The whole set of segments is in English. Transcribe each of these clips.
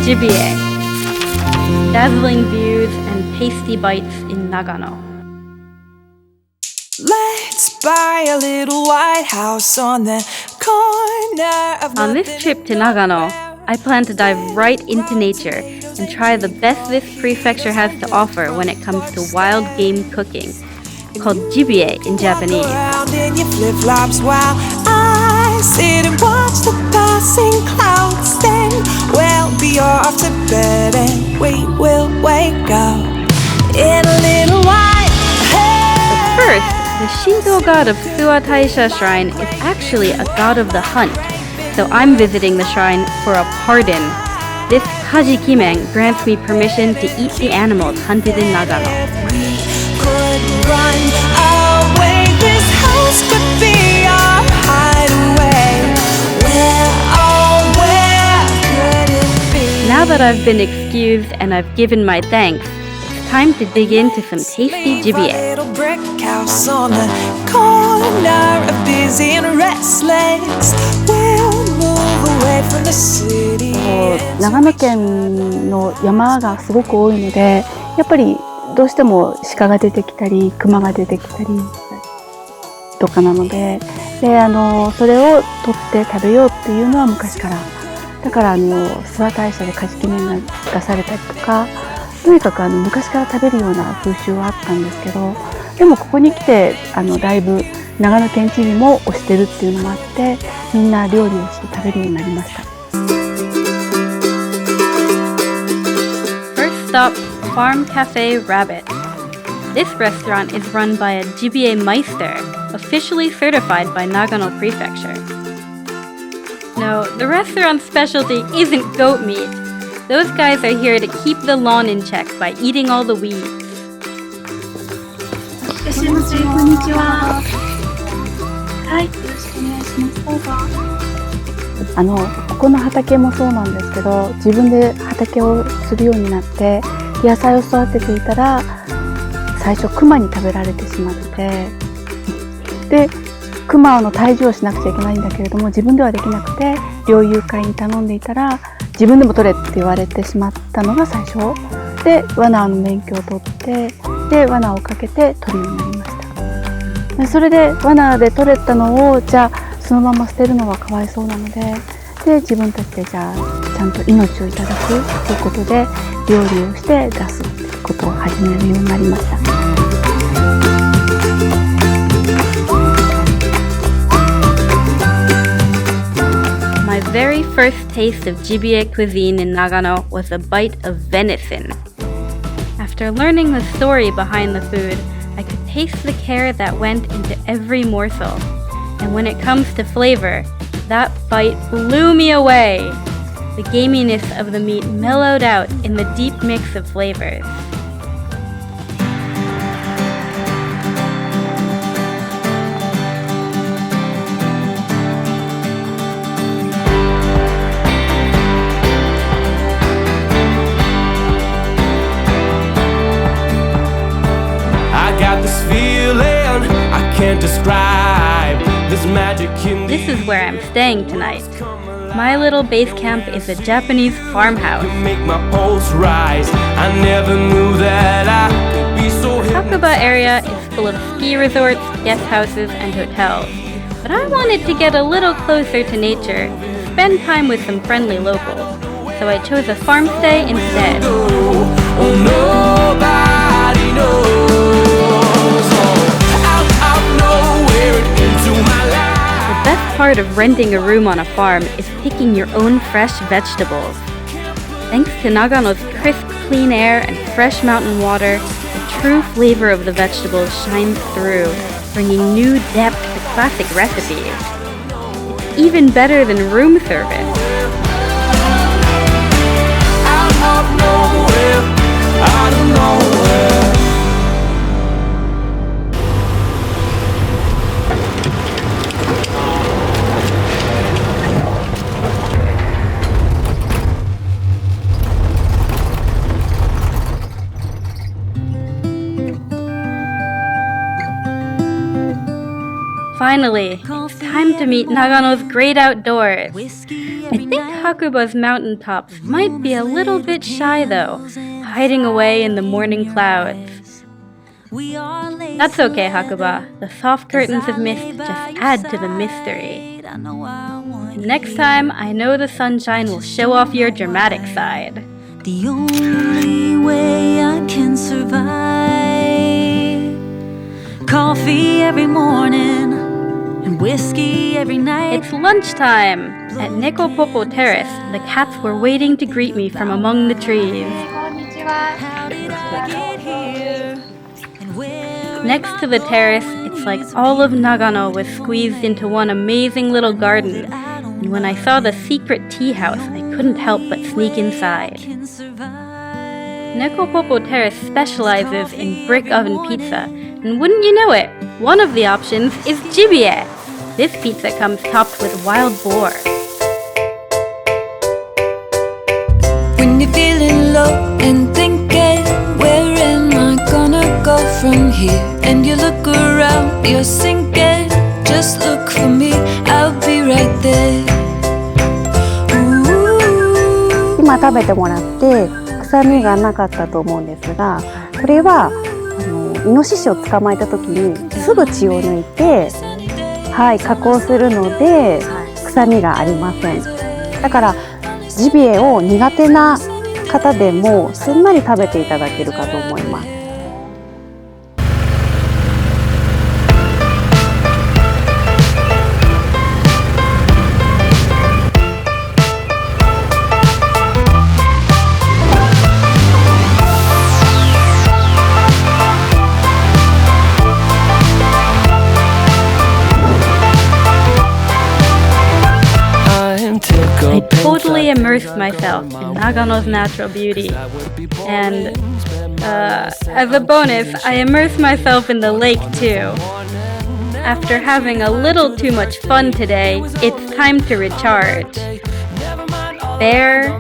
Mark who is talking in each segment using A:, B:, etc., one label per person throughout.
A: Gibier. Dazzling views and tasty bites in Nagano.
B: Let's buy a little white house on the corner of
A: On this trip to Nagano, I plan to dive right into nature and try the best this prefecture has to offer when it comes to wild game cooking, called Gibier in Japanese.
B: Around in your flip-flops while I sit and watch the passing clouds. Then we'll be off to bed and we will wake up in a little while.
A: But first, the Shinto god of Suwa Taisha Shrine is actually a god of the hunt, so I'm visiting the shrine for a pardon. This Haji Kimen grants me permission to eat the animals hunted in Nagano.
B: Could run away, this house could be our hideaway. Where could it be?
A: Now that I've been excused and I've given my thanks, it's time to dig into some tasty gibier.
B: Little brick house on the corner of busy and restless. We'll move away from the city.
C: 長野県の山がすごく多いので、やっぱりどうしても鹿が出てきたり、熊が出てきたりとかなので、それを取って食べようっていうのは昔から。だから諏訪大社でカジキ麺が出されたりとか、とにかく昔から食べるような風習はあったんですけど、でもここに来てだいぶ長野県知事も推してるっていうのもあって、みんな料理をして食べるようになりました。
A: First stop, Farm Cafe Rabbit. This restaurant is run by a Gibier Meister, officially certified by Nagano Prefecture. No, the restaurant's specialty isn't goat meat. Those guys are here to keep the lawn in check by eating all the weeds.
D: いらっしゃいませ、こんにちは。はい、よろしくお願いします。どうぞ。
C: ここの畑もそうなんですけど、自分で畑をするようになって野菜を育てていたら、最初クマに食べられてしまって、でクマの退治をしなくちゃいけないんだけれども、自分ではできなくて猟友会に頼んでいたら、自分でも取れって言われてしまったのが最初で、罠の免許を取って、で罠をかけて取るようになりました。でそれで罠で取れたのを、じゃあそのまま捨てるのはかわいそうなので、自分たちでじゃあちゃんと命をいただくということで、料理をして出すということを始めるようになりました。
A: My very first taste of Gibier cuisine in Nagano was a bite of venison. After learning the story behind the food, I could taste the care that went into every morsel. And when it comes to flavor, that bite blew me away. The gaminess of the meat mellowed out in the deep mix of flavors.
E: Can't describe this magic in
A: This is where I'm staying tonight. My little base camp is a Japanese farmhouse.
E: You make my pulse rise. I never knew that I could be so
A: The Hakuba area is full of ski resorts, guest houses, and hotels. But I wanted to get a little closer to nature and spend time with some friendly locals. So I chose a farmstay instead.
E: Nobody knows.
A: The best part of renting a room on a farm is picking your own fresh vegetables. Thanks to Nagano's crisp, clean air and fresh mountain water, the true flavor of the vegetables shines through, bringing new depth to classic recipes. It's even better than room service.
E: Out of nowhere, out of nowhere.
A: Finally, it's time to meet Nagano's great outdoors. I think Hakuba's mountaintops might be a little bit shy though, hiding away in the morning clouds. That's okay, Hakuba. The soft curtains of mist just add to the mystery. And next time, I know the sunshine will show off your dramatic side.
F: The only way I can survive. Coffee every morning and whiskey every night.
A: It's lunchtime! At Nekopopo Terrace, the cats were waiting to greet me from among the trees.
F: How did I get here? And where
A: Next to the terrace, it's like all of Nagano was squeezed into one amazing little garden. And when I saw the secret tea house, I couldn't help but sneak inside.
F: can survive?
A: Nekopopo Terrace specializes in brick oven pizza. And wouldn't you know it, one of the options is Gibier. This pizza comes topped with wild boar.
B: When you're feeling low and thinking, where am I gonna go from here? And you look around, you're sinking. Just look for me, I'll be right there. Ooh.
C: 今食べてもらって臭みがなかったと思うんですが、これはイノシシを捕まえた時にすぐ血を抜いて、加工するので臭みがありません。だからジビエを苦手な方でもすんなり食べていただけるかと思います。
A: I totally immersed myself in Nagano's natural beauty. And as a bonus, I immersed myself in the lake too. After having a little too much fun today, it's time to recharge. Bear,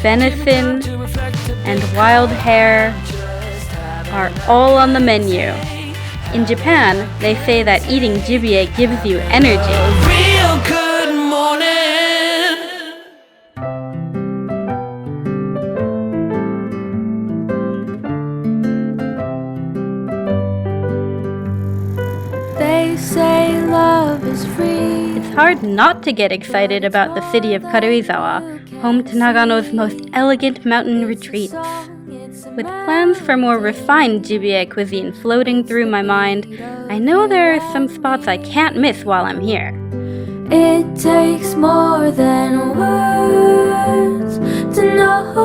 A: venison, and wild hare are all on the menu. In Japan, they say that eating gibier gives you energy.
E: Real good morning.
F: They say love is free.
A: It's hard not to get excited about the city of Karuizawa, home to Nagano's most elegant mountain retreats. With plans for more refined Gibier cuisine floating through my mind, I know there are some spots I can't miss while I'm here.
F: It takes more than words to know.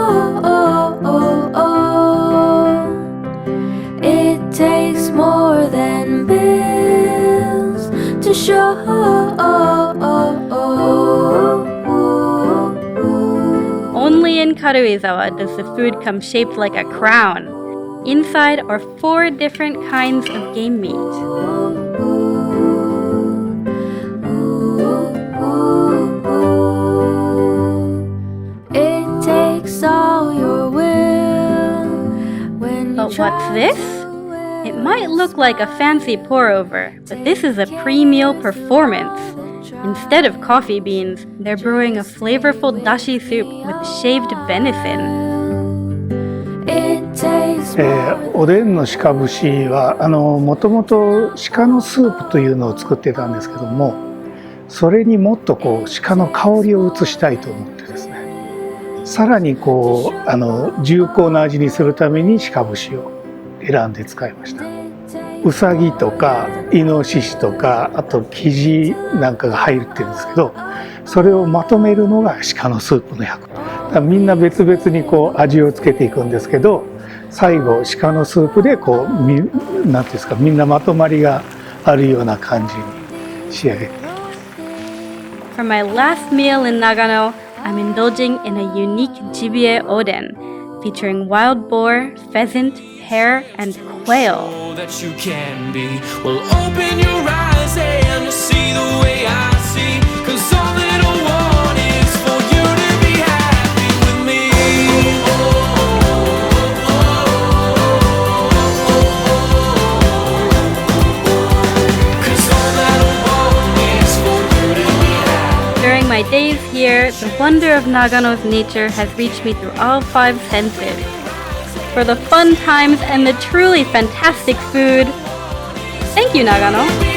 F: It takes more than bills to show.
A: Only in Karuizawa does the food come shaped like a crown. Inside are 4 different kinds of game meat.
F: It takes all your will when
A: But what's this? It might look like a fancy pour-over, but this is a pre-meal performance. Instead of coffee beans, they're brewing a flavorful dashi soup with shaved venison.
F: It takes
G: おでんの鹿節はもともと鹿のスープというのを作ってたんですけども、それにもっと鹿の香りを移したいと思ってですね、さらに重厚な味にするために鹿節を選んで使いました。うさぎとかイノシシとか、あとキジなんかが入ってるんですけど、それをまとめるのが鹿のスープの役。みんな別々に味をつけていくんですけど、最後鹿のスープでなんていうんですか、みんなまとまりがあるような感じに仕上げています。
A: For my last meal in Nagano, I'm indulging in a unique Gibier oden, featuring wild boar, pheasant, hare, and quail.
E: That you can be. Well, open your eyes and you'll see the way I see. 'Cause all that I want is for you to be happy with me. Cause all that
A: my days here, the wonder of Nagano's nature has reached me through all 5 senses. For the fun times and the truly fantastic food, thank you, Nagano!